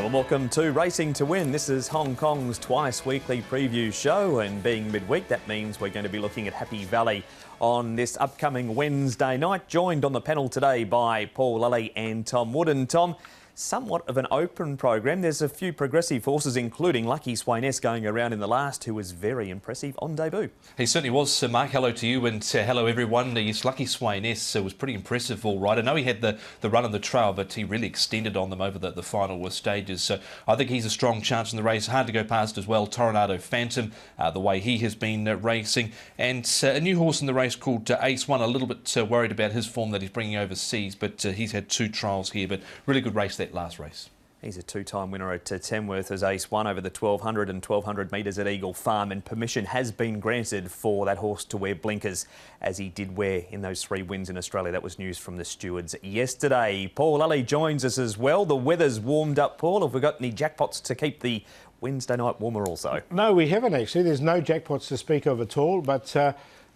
Hello and welcome to Racing to Win. This is Hong Kong's twice weekly preview show, and being midweek, that means we're going to be looking at Happy Valley on this upcoming Wednesday night. Joined on the panel today by Paul Lally and Tom Wood. And Tom, somewhat of an open program. There's a few progressive horses, including Lucky Swainess going around in the last, who was very impressive on debut. He certainly was, Mark. Hello to you and hello everyone. Yes, Lucky Swainess was pretty impressive, all right. I know he had the run on the trail, but he really extended on them over the final stages. So I think he's a strong chance in the race. Hard to go past as well, Tornado Phantom, the way he has been racing. And a new horse in the race called Ace One, a little bit worried about his form that he's bringing overseas, but he's had 2 trials here, but really good race that last race. He's a 2-time winner at Tamworth as Ace One over the 1200 and 1200 metres at Eagle Farm, and permission has been granted for that horse to wear blinkers, as he did wear in those 3 wins in Australia. That was news from the stewards yesterday. Paul Lally joins us as well. The weather's warmed up, Paul. Have we got any jackpots to keep the Wednesday night warmer also? No, we haven't actually. There's no jackpots to speak of at all, but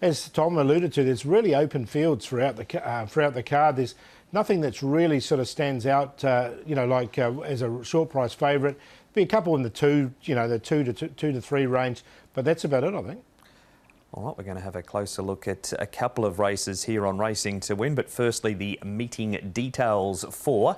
as Tom alluded to, there's really open fields throughout the card. There's nothing that's really sort of stands out, as a short price favourite. Be a couple in the 2 to 3 range, but that's about it, I think. All right, we're going to have a closer look at a couple of races here on Racing to Win, but firstly the meeting details for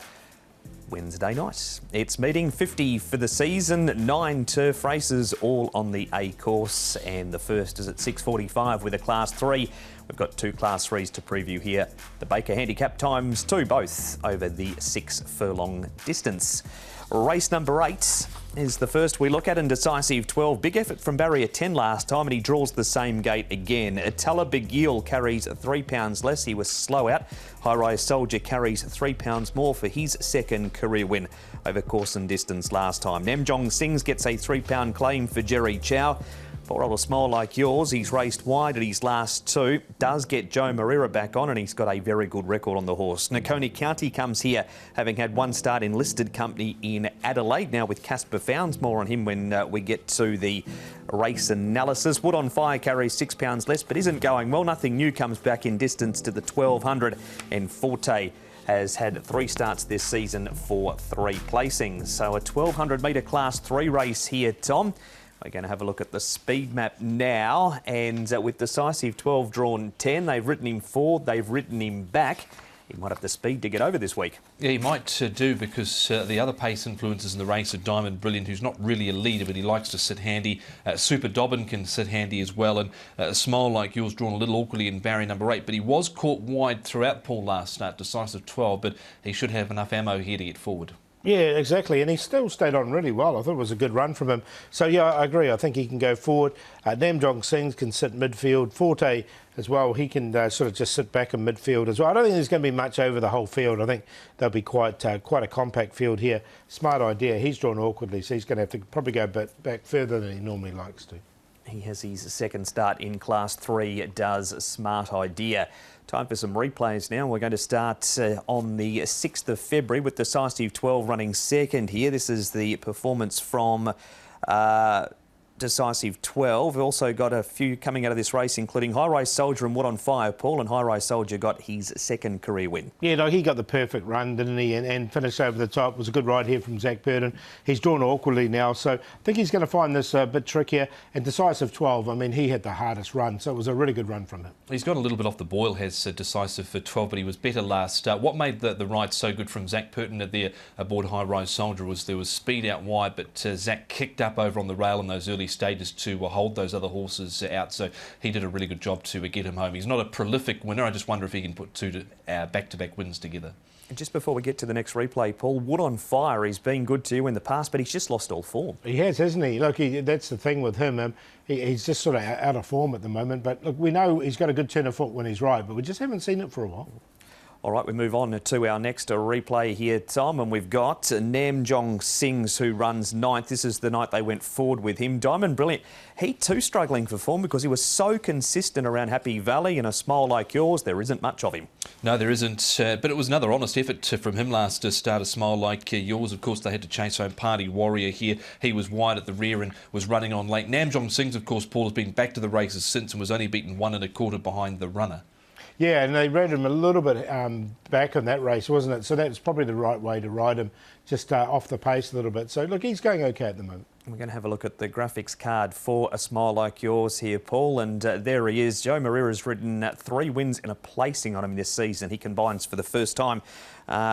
Wednesday night. It's meeting 50 for the season, 9 turf races, all on the A course, and the first is at 6:45 with a Class 3. We've got 2 Class 3s to preview here. The Baker Handicap ×2, both over the 6 furlong distance. Race number 8 is the first we look at, in Decisive 12. Big effort from barrier 10 last time, and he draws the same gate again. Atala Big Yield carries £3 less. He was slow out. High Rise Soldier carries £3 more for his second career win over course and distance last time. Namjong Sings gets a £3 claim for Jerry Chow. Poor old Smile Like Yours, he's raced wide at his last 2. Does get Joe Moreira back on, and he's got a very good record on the horse. Nakoni County comes here, having had 1 start in listed company in Adelaide. Now with Casper Founds, more on him when we get to the race analysis. Wood on Fire carries £6 less, but isn't going well. Nothing New comes back in distance to the 1200, and Forte has had 3 starts this season for 3 placings. So a 1200 metre Class 3 race here, Tom. We're going to have a look at the speed map now, and with Decisive 12 drawn 10, they've written him forward, they've written him back. He might have the speed to get over this week. Yeah, he might do, because the other pace influences in the race are Diamond Brilliant, who's not really a leader, but he likes to sit handy. Super Dobbin can sit handy as well, and Smile Like Yours drawn a little awkwardly in barrier number 8, but he was caught wide throughout Paul last start, Decisive 12, but he should have enough ammo here to get forward. Yeah, exactly, and he still stayed on really well. I thought it was a good run from him. So, yeah, I agree. I think he can go forward. Namjong Sings can sit midfield. Forte as well, he can sort of just sit back in midfield as well. I don't think there's going to be much over the whole field. I think there'll be quite a compact field here. Smart Idea, he's drawn awkwardly, so he's going to have to probably go back further than he normally likes to. He has his second start in Class 3, does Smart Idea. Time for some replays now. We're going to start on the 6th of February with Decisive 12 running second here. This is the performance from Decisive 12. We've also got a few coming out of this race, including High Rise Soldier and Wood on Fire, Paul, and High Rise Soldier got his second career win. Yeah, no, he got the perfect run, didn't he, and finished over the top. It was a good ride here from Zach Burton. He's drawn awkwardly now, so I think he's going to find this a bit trickier. And Decisive 12, I mean, he had the hardest run, so it was a really good run from him. He's got a little bit off the boil, has Decisive for 12, but he was better last start. What made the ride so good from Zach Burton there aboard High Rise Soldier was there was speed out wide, but Zach kicked up over on the rail in those early stages to hold those other horses out, so he did a really good job to get him home. He's not a prolific winner. I just wonder if he can put 2 back-to-back wins together. And just before we get to the next replay, Paul, Wood on Fire, he's been good to you in the past, but he's just lost all form. He has, hasn't he? Look, that's the thing with him. He's just sort of out of form at the moment, but look, we know he's got a good turn of foot when he's right, but we just haven't seen it for a while. All right, we move on to our next replay here, Tom, and we've got Namjong Sings, who runs 9th. This is the night they went forward with him. Diamond Brilliant, he too struggling for form because he was so consistent around Happy Valley, and A Smile Like Yours, there isn't much of him. No, there isn't, but it was another honest effort from him last start, A Smile Like Yours. Of course, they had to chase home Party Warrior here. He was wide at the rear and was running on late. Namjong Sings, of course, Paul, has been back to the races since and was only beaten 1 1/4 behind the runner. Yeah, and they rode him a little bit back on that race, wasn't it? So that's probably the right way to ride him, just off the pace a little bit. So, look, he's going okay at the moment. We're going to have a look at the graphics card for A Smile Like Yours here, Paul, and there he is. Joe Moreira's ridden 3 wins and a placing on him this season. He combines for the first time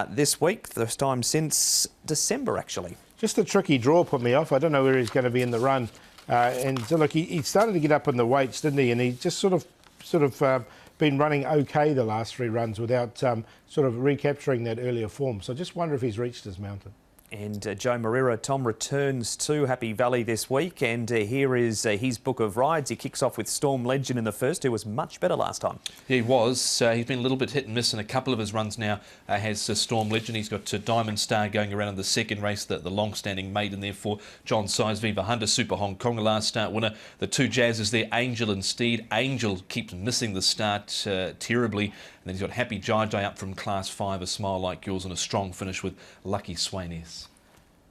this week, first time since December, actually. Just a tricky draw put me off. I don't know where he's going to be in the run. And so, look, he started to get up in the weights, didn't he? And he just sort of been running okay the last 3 runs without sort of recapturing that earlier form. So I just wonder if he's reached his mountain. And Joe Moreira, Tom, returns to Happy Valley this week, and here is his book of rides. He kicks off with Storm Legend in the first, who was much better last time. Yeah, he was. He's been a little bit hit and miss in a couple of his runs now. Has Storm Legend. He's got Diamond Star going around in the second race, the long-standing maiden there for John Size Viva Hunter, Super Hong Kong, a last start winner. The 2 jazzes there, Angel and Steed. Angel keeps missing the start terribly. And then he's got Happy Jai up from Class 5, A Smile Like Yours, and a strong finish with Lucky Swainess.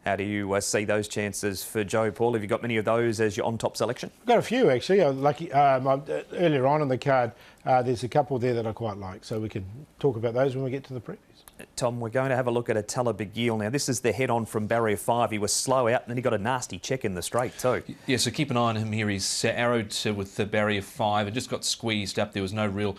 How do you see those chances for Joe, Paul? Have you got many of those as your on-top selection? I've got a few, actually. Earlier on in the card, there's a couple there that I quite like, so we can talk about those when we get to the previews. Tom, we're going to have a look at Atella Begil now. This is the head-on from barrier 5. He was slow out, and then he got a nasty check in the straight too. Yeah, so keep an eye on him here. He's arrowed with the barrier 5 and just got squeezed up. There was no real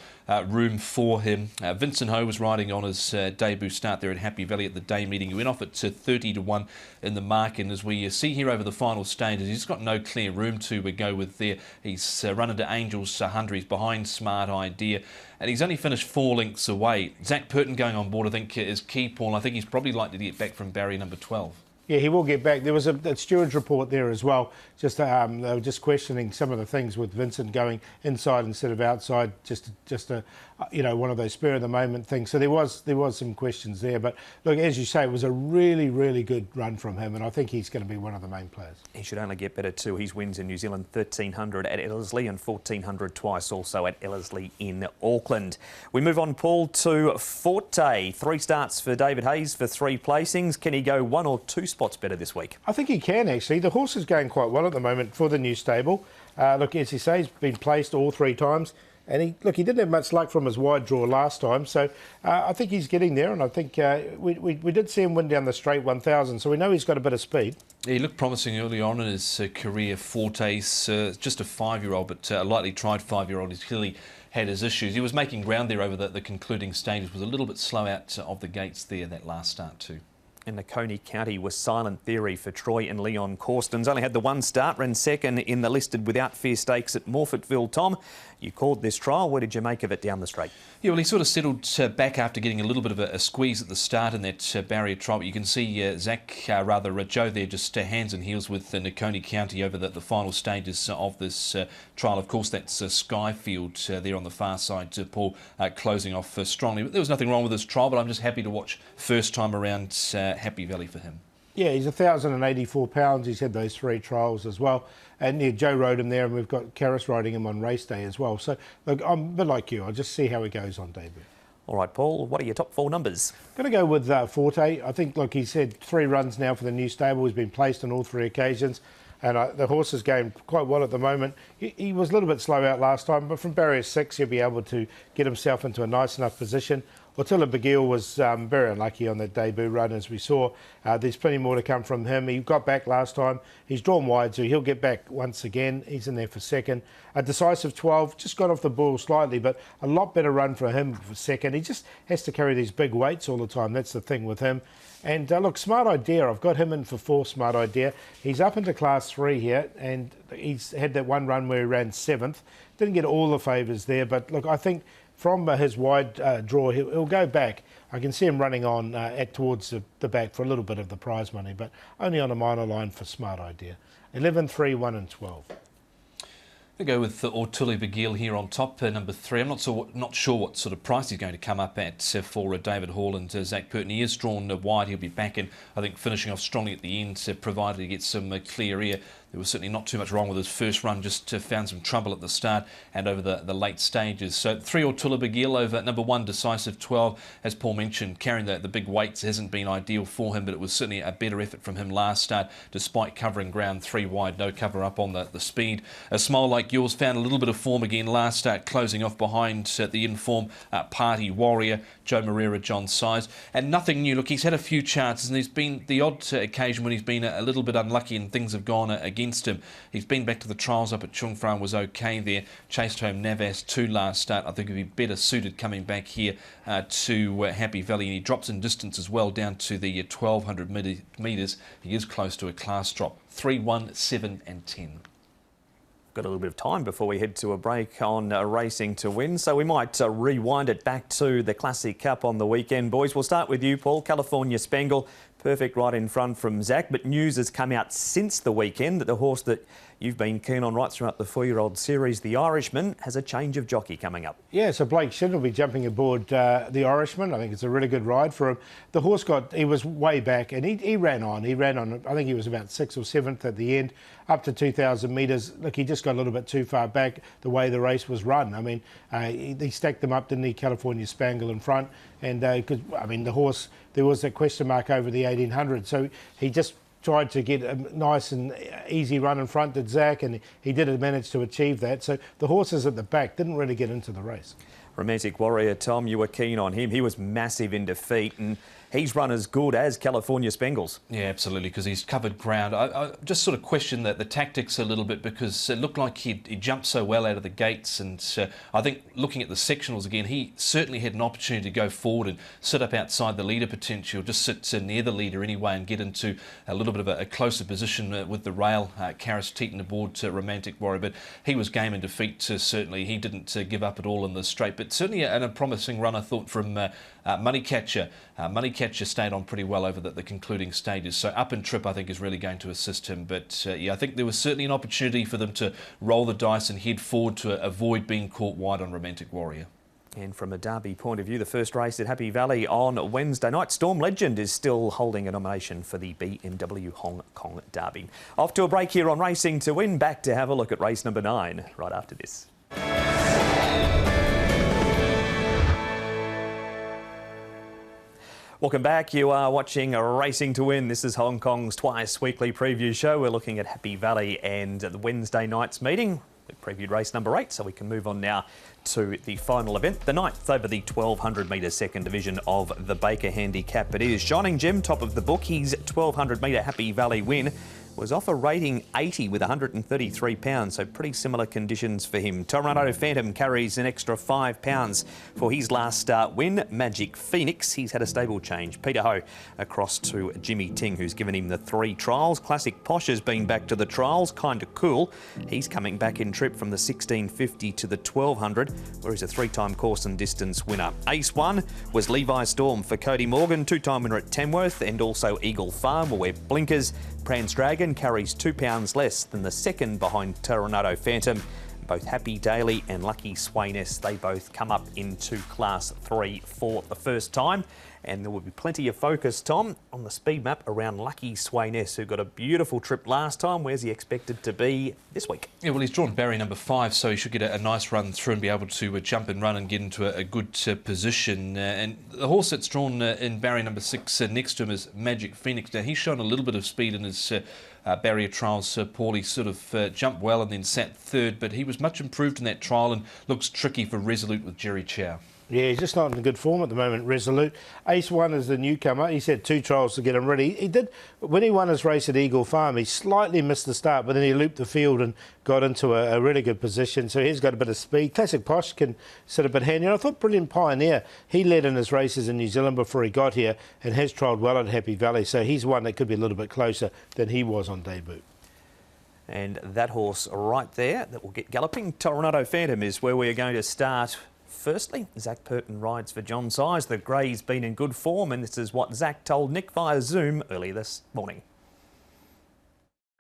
room for him. Vincent Ho was riding on his debut start there at Happy Valley at the day meeting. He went off at 30-1 in the mark, and as we see here over the final stages, he's got no clear room to go with there. He's run into Angel's Hunter. He's behind Smart Idea, and he's only finished 4 lengths away. Zach Purton going on board, I think, is key, Paul. I think he's probably likely to get back from barrier number 12. Yeah, he will get back. There was a steward's report there as well. Just they were just questioning some of the things with Vincent going inside instead of outside. Just one of those spur of the moment things. So there was some questions there. But look, as you say, it was a really, really good run from him, and I think he's going to be one of the main players. He should only get better too. His wins in New Zealand, 1300 at Ellerslie and 1400 twice also at Ellerslie in Auckland. We move on, Paul, to Forte. 3 starts for David Hayes for 3 placings. Can he go 1 or 2 spots better this week? I think he can, actually. The horse is going quite well at the moment for the new stable. Look, as you say, he's been placed all 3 times. And he didn't have much luck from his wide draw last time, so I think he's getting there. And I think we did see him win down the straight 1,000, so we know he's got a bit of speed. Yeah, he looked promising early on in his career. Forte's just a 5-year-old, but a lightly tried 5-year-old. He's clearly had his issues. He was making ground there over the concluding stages. Was a little bit slow out of the gates there that last start too. In the Coney County was Silent Theory for Troy and Leon Corstens. Only had the 1 start, ran second in the listed Without Fear Stakes at Morfettville. Tom, you called this trial. What did you make of it down the straight? Yeah, well, he sort of settled back after getting a little bit of a squeeze at the start in that barrier trial. But you can see Joe there just hands and heels with Coney County over the final stages of this trial. Of course, that's Skyfield there on the far side, Paul, closing off strongly. But there was nothing wrong with this trial, but I'm just happy to watch first time around Happy Valley for him. Yeah, he's 1,084 pounds. He's had those 3 trials as well. And yeah, Joe rode him there, and we've got Karras riding him on race day as well. So, look, I'm a bit like you. I'll just see how he goes on debut. All right, Paul, what are your top 4 numbers? Going to go with Forte. I think, look, he's had 3 runs now for the new stable. He's been placed on all 3 occasions. And the horse is going quite well at the moment. He was a little bit slow out last time, but from barrier 6, he'll be able to get himself into a nice enough position. Attella Begil was very unlucky on that debut run, as we saw. There's plenty more to come from him. He got back last time. He's drawn wide, so he'll get back once again. He's in there for second. A decisive 12, just got off the ball slightly, but a lot better run for him for second. He just has to carry these big weights all the time. That's the thing with him. And look, Smart Idea, I've got him in for 4, Smart Idea. He's up into class 3 here, and he's had that 1 run where he ran 7th. Didn't get all the favours there, but look, I think from his wide draw, he'll go back. I can see him running on towards the back for a little bit of the prize money, but only on a minor line for Smart Idea. 11, 3, 1 and 12. We go with Attella Begil here on top, number 3. I'm not sure what sort of price he's going to come up at for David Hall and Zach Purton. He is drawn wide. He'll be back in, I think, finishing off strongly at the end, provided he gets some clear air. there was certainly not too much wrong with his first run, just found some trouble at the start and over the late stages. So 3 Ortula Begil over number 1 Decisive 12, as Paul mentioned, carrying the big weights hasn't been ideal for him, but it was certainly a better effort from him last start, despite covering ground 3 wide, no cover up on the speed. A Smile Like Yours found a little bit of form again last start, closing off behind the in-form Party Warrior, Joe Moreira, John Size, and nothing new. Look, he's had a few chances, and there's been the odd occasion when he's been a little bit unlucky and things have gone against him. He's been back to the trials up at Chung Fra and was okay there. Chased home Navas 2 last start. I think he'd be better suited coming back here to Happy Valley, and he drops in distance as well down to the 1200 metres. He is close to a class drop. 3, 1, 7 and 10. Got a little bit of time before we head to a break on Racing to Win, so we might rewind it back to the Classic Cup on the weekend. Boys, we'll start with you, Paul. California Spangle, perfect right in front from Zach, but news has come out since the weekend that the horse that you've been keen on right throughout the 4-year-old series, the Irishman, has a change of jockey coming up. Yeah, so Blake Shin will be jumping aboard the Irishman. I think it's a really good ride for him. The horse he was way back and he ran on. He ran on, I think he was about 6th or 7th at the end, up to 2,000 metres. Look, he just got a little bit too far back the way the race was run. I mean, he stacked them up, didn't he, California Spangle in front. And, I mean, the horse, there was a question mark over the 1800. So he just tried to get a nice and easy run in front, did Zach, and he did manage to achieve that. So the horses at the back didn't really get into the race. Romantic Warrior, Tom, you were keen on him. He was massive in defeat, and he's run as good as California Spangles. Yeah, absolutely, because he's covered ground. I just sort of questioned the tactics a little bit, because it looked like he jumped so well out of the gates, and I think looking at the sectionals again, he certainly had an opportunity to go forward and sit up outside the leader potential, just sit near the leader anyway and get into a little bit of a closer position with the rail. Karis Teton aboard to Romantic Warrior, but he was game in defeat, certainly. He didn't give up at all in the straight, but certainly a promising run, I thought, from Moneycatcher. Moneycatcher stayed on pretty well over the concluding stages, so up and trip I think is really going to assist him. But yeah, I think there was certainly an opportunity for them to roll the dice and head forward to avoid being caught wide on Romantic Warrior. And from a Derby point of view, the first race at Happy Valley on Wednesday night, Storm Legend is still holding a nomination for the BMW Hong Kong Derby. Off to a break here on Racing to Win. Back to have a look at race number 9 right after this. Welcome back. You are watching Racing to Win. This is Hong Kong's twice weekly preview show. We're looking at Happy Valley and the Wednesday night's meeting. We previewed race number 8, so we can move on now to the final event, the 9th over the 1200 metre second division of the Baker Handicap. It is Shining Jim, top of the book. His 1200 metre Happy Valley win was off a rating 80 with 133 pounds, so pretty similar conditions for him. Toronto Phantom carries an extra 5 pounds for his last start win. Magic Phoenix, he's had a stable change. Peter Ho across to Jimmy Ting, who's given him the 3 trials. Classic Posh has been back to the trials, kind of cool. He's coming back in trip from the 1650 to the 1200, where he's a 3-time course and distance winner. Ace 1 was Levi Storm for Cody Morgan, 2-time winner at Tamworth, and also Eagle Farm will wear blinkers. Prance Dragon carries 2 pounds less than the second behind Toronto Phantom. Both Happy Daily and Lucky Swainess, they both come up into Class 3 for the first time. And there will be plenty of focus, Tom, on the speed map around Lucky Swainess, who got a beautiful trip last time. Where's he expected to be this week? Yeah, well, he's drawn barrier number 5, so he should get a nice run through and be able to jump and run and get into a good position. And the horse that's drawn in barrier number 6 next to him is Magic Phoenix. Now, he's shown a little bit of speed in his barrier trials. Paulie sort of jumped well and then sat third, but he was much improved in that trial and looks tricky for Resolute with Jerry Chow. Yeah, he's just not in good form at the moment, Resolute. Ace 1 is the newcomer. He's had 2 trials to get him ready. He did, when he won his race at Eagle Farm, he slightly missed the start, but then he looped the field and got into a really good position. So he's got a bit of speed. Classic Posh can sit a bit handy. And I thought Brilliant Pioneer, he led in his races in New Zealand before he got here and has trialled well at Happy Valley. So he's one that could be a little bit closer than he was on debut. And that horse right there that will get galloping, Toronto Phantom, is where we are going to start. Firstly, Zach Purton rides for John Size. The grey's been in good form, and this is what Zach told Nick via Zoom early this morning.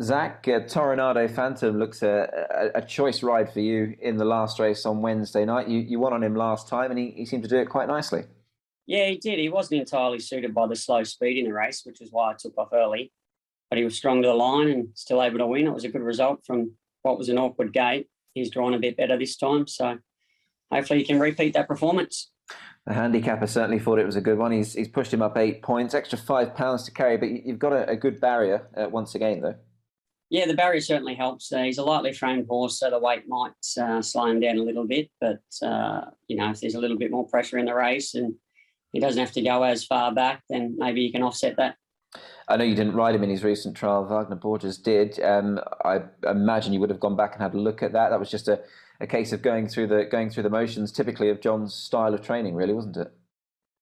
Zach, Toronado Phantom looks a choice ride for you in the last race on Wednesday night. You won on him last time, and he seemed to do it quite nicely. Yeah, he did. He wasn't entirely suited by the slow speed in the race, which is why I took off early. but he was strong to the line and still able to win. It was a good result from what was an awkward gate. He's drawn a bit better this time, so hopefully he can repeat that performance. The handicapper certainly thought it was a good one. He's pushed him up 8 points, extra £5 to carry, but you've got a good barrier once again, though. Yeah, the barrier certainly helps. He's a lightly framed horse, so the weight might slow him down a little bit. But, if there's a little bit more pressure in the race and he doesn't have to go as far back, then maybe you can offset that. I know you didn't ride him in his recent trial. Wagner Borges did. I imagine you would have gone back and had a look at that. That was just a case of going through the motions, typically of John's style of training, really, wasn't it?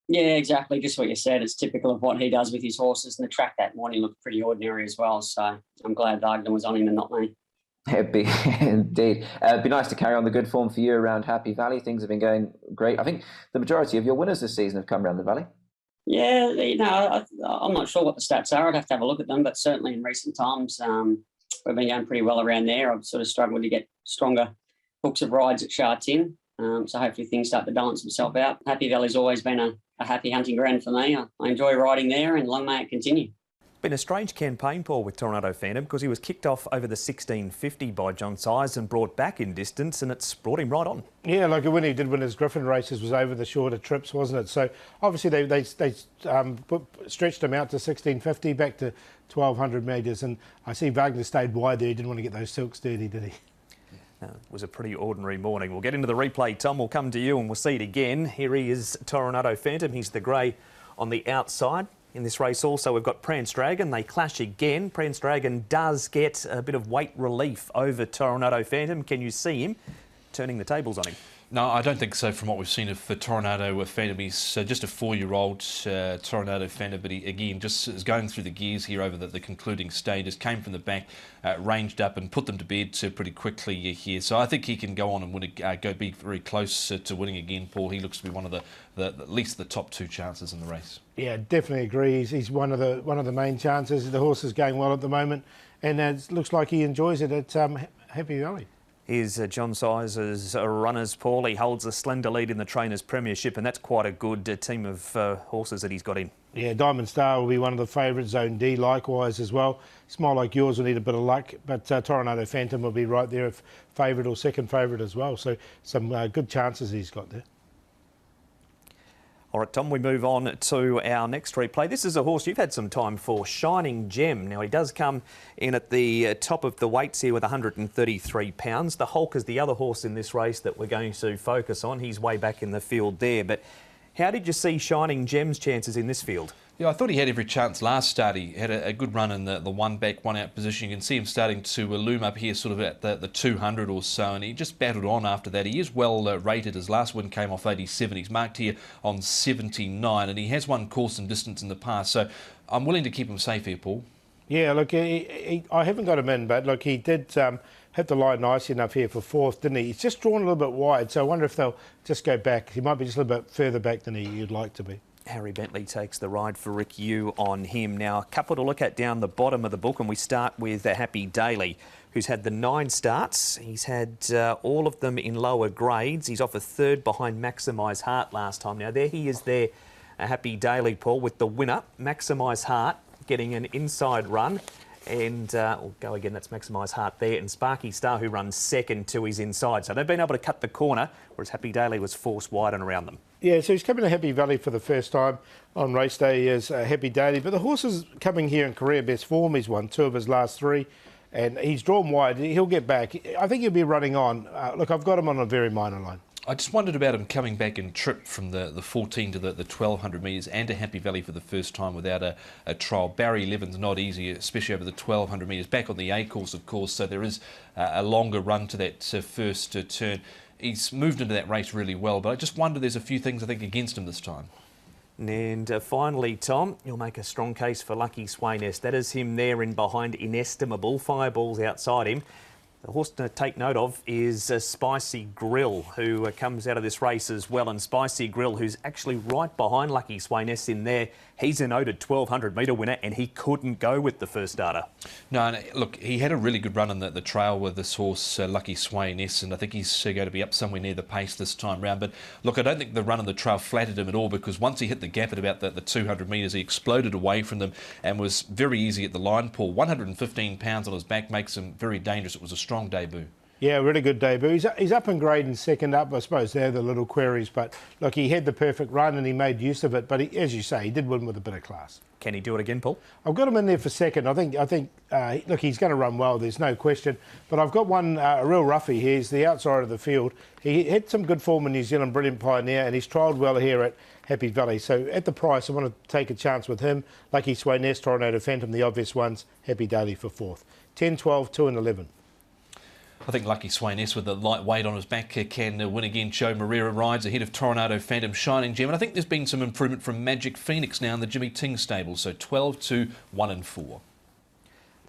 Yeah, exactly. Just what you said. It's typical of what he does with his horses. And the track that morning looked pretty ordinary as well. So I'm glad Wagner was on him and not me. It'd be indeed. It'd be nice to carry on the good form for you around Happy Valley. Things have been going great. I think the majority of your winners this season have come around the Valley. Yeah, I'm not sure what the stats are. I'd have to have a look at them, but certainly in recent times, we've been going pretty well around there. I've sort of struggled to get stronger books of rides at Sha Tin. So hopefully things start to balance themselves out. Happy Valley's always been a happy hunting ground for me. I enjoy riding there, and long may it continue. Been a strange campaign, Paul, with Tornado Phantom, because he was kicked off over the 1650 by John Size and brought back in distance, and it's brought him right on. Yeah, like when he did win his Griffin races was over the shorter trips, wasn't it? So obviously they stretched him out to 1650, back to 1200 metres, and I see Wagner stayed wide there. He didn't want to get those silks dirty, did he? It was a pretty ordinary morning. We'll get into the replay. Tom, we'll come to you and we'll see it again. Here he is, Tornado Phantom. He's the grey on the outside. In this race also we've got Prance Dragon. They clash again. Prance Dragon does get a bit of weight relief over Tornado Phantom. Can you see him turning the tables on him? No, I don't think so from what we've seen of Tornado Phantom. He's just a 4-year-old Tornado Phantom, but he, again, just is going through the gears here over the concluding stages. Came from the back, ranged up and put them to bed pretty quickly here. So I think he can go on and win, be very close to winning again, Paul. He looks to be one of at least the top 2 chances in the race. Yeah, definitely agree. He's one of the main chances. The horse is going well at the moment, and it looks like he enjoys it at Happy Valley. Here's John Size's runners, Paul. He holds a slender lead in the Trainers' Premiership, and that's quite a good team of horses that he's got in. Yeah, Diamond Star will be one of the favourites, Zone D likewise as well. Smile Like Yours will need a bit of luck, but Tornado Phantom will be right there, if favourite or second favourite as well. So some good chances he's got there. All right, Tom, we move on to our next replay. This is a horse you've had some time for, Shining Gem. Now, he does come in at the top of the weights here with 133 pounds. The Hulk is the other horse in this race that we're going to focus on. He's way back in the field there. But how did you see Shining Gem's chances in this field? Yeah, I thought he had every chance last start. He had a good run in the one back, one out position. You can see him starting to loom up here sort of at the 200 or so, and he just battled on after that. He is well rated. His last win came off 87. He's marked here on 79, and he has won course and distance in the past. So I'm willing to keep him safe here, Paul. Yeah, look, I haven't got him in, but look, he did hit the line nice enough here for 4th, didn't he? He's just drawn a little bit wide, so I wonder if they'll just go back. He might be just a little bit further back than he'd like to be. Harry Bentley takes the ride for Rick Yu on him. Now, a couple to look at down the bottom of the book, and we start with Happy Daily, who's had the 9 starts. He's had all of them in lower grades. He's off a 3rd behind Maximise Heart last time. Now, there he is there, Happy Daily, Paul, with the winner, Maximise Heart, getting an inside run. And we'll go again, that's Maximise Heart there. And Sparky Star, who runs 2nd to his inside. So they've been able to cut the corner, whereas Happy Daily was forced wide and around them. Yeah, so he's coming to Happy Valley for the first time on race day as Happy Daily. But the horse is coming here in career best form. He's won 2 of his last 3. And he's drawn wide. He'll get back. I think he'll be running on. Look, I've got him on a very minor line. I just wondered about him coming back in trip from the 14 to the 1200 metres and to Happy Valley for the first time without a trial. Barry 11's not easy, especially over the 1200 metres. Back on the A course, of course, so there is a longer run to that first turn. He's moved into that race really well, but I just wonder there's a few things I think against him this time. And finally, Tom, you'll make a strong case for Lucky Swainess. That is him there in behind Inestimable. Fireballs outside him. The horse to take note of is Spicy Grill, who comes out of this race as well. And Spicy Grill, who's actually right behind Lucky Swainess in there, he's a noted 1200 metre winner, and he couldn't go with the first starter. No, look, he had a really good run in the trail with this horse, Lucky Swainess, and I think he's going to be up somewhere near the pace this time round. But look, I don't think the run in the trail flattered him at all, because once he hit the gap at about the 200 metres, he exploded away from them and was very easy at the line pull. 115 pounds on his back makes him very dangerous. It was a strong debut. Yeah, really good debut. He's up in grade and second up. I suppose they're the little queries, but look, he had the perfect run and he made use of it. But he, as you say, he did win with a bit of class. Can he do it again, Paul? I've got him in there for second. I think. Look, he's going to run well. There's no question. But I've got one a real roughie here. He's the outside of the field. He had some good form in New Zealand, Brilliant Pioneer, and he's trialled well here at Happy Valley. So at the price, I want to take a chance with him. Lucky Swainess, Tornado Phantom, the obvious ones. Happy Daily for fourth. 10, 12, 2 and 11. I think Lucky Swainess with the light weight on his back can win again. Joe Moreira rides ahead of Tornado Phantom, Shining Gem. And I think there's been some improvement from Magic Phoenix now in the Jimmy Ting stable. So 12, 2, 1 and 4.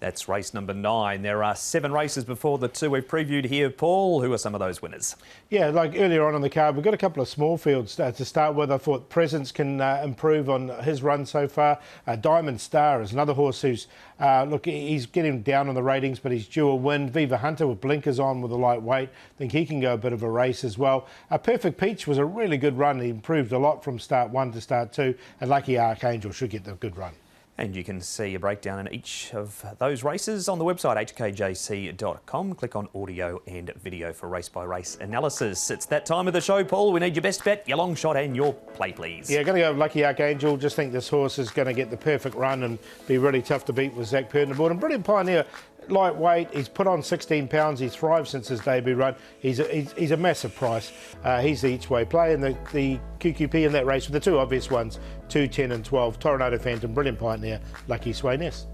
That's race number 9. There are 7 races before the 2 we've previewed here. Paul, who are some of those winners? Yeah, like earlier on in the card, we've got a couple of small fields to start with. I thought Presence can improve on his run so far. Diamond Star is another horse who's, look, he's getting down on the ratings, but he's due a win. Viva Hunter with blinkers on with a light weight. I think he can go a bit of a race as well. Perfect Peach was a really good run. He improved a lot from start 1 to start 2. And Lucky Archangel should get the good run. And you can see a breakdown in each of those races on the website hkjc.com. Click on audio and video for race-by-race analysis. It's that time of the show, Paul. We need your best bet, your long shot and your play, please. Yeah, going to go with Lucky Archangel. Just think this horse is going to get the perfect run and be really tough to beat with Zach Purden aboard. And Brilliant Pioneer, lightweight. He's put on 16 pounds. He's thrived since his debut run. He's a massive price. He's the each-way play, and the QQP in that race with the 2 obvious ones, 2, 10 and 12, Tornado Phantom, Brilliant Pioneer, Lucky Swainess.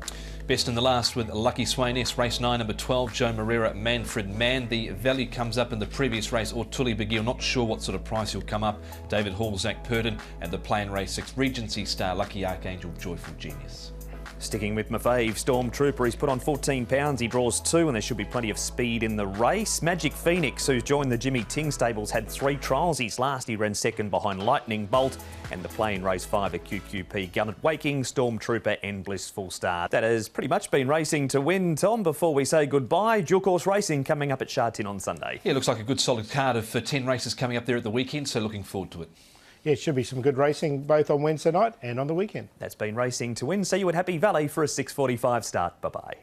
Best in the last with Lucky Swainess, race 9, number 12, Joe Moreira, Manfred Mann. The value comes up in the previous race, or Tully Begil, not sure what sort of price he'll come up. David Hall, Zach Purden, and the play in race 6, Regency Star, Lucky Archangel, Joyful Genius. Sticking with my fave, Stormtrooper, he's put on 14 pounds, he draws 2, and there should be plenty of speed in the race. Magic Phoenix, who's joined the Jimmy Ting stables, had 3 trials. His last, he ran second behind Lightning Bolt, and the play in race 5 at QQP, Gallant Waking, Stormtrooper and Blissful Star. That has pretty much been racing to win, Tom. Before we say goodbye, dual course racing coming up at Sha Tin on Sunday. Yeah, looks like a good solid card of 10 races coming up there at the weekend, so looking forward to it. Yeah, it should be some good racing both on Wednesday night and on the weekend. That's been Racing to Win. See you at Happy Valley for a 6:45 start. Bye-bye.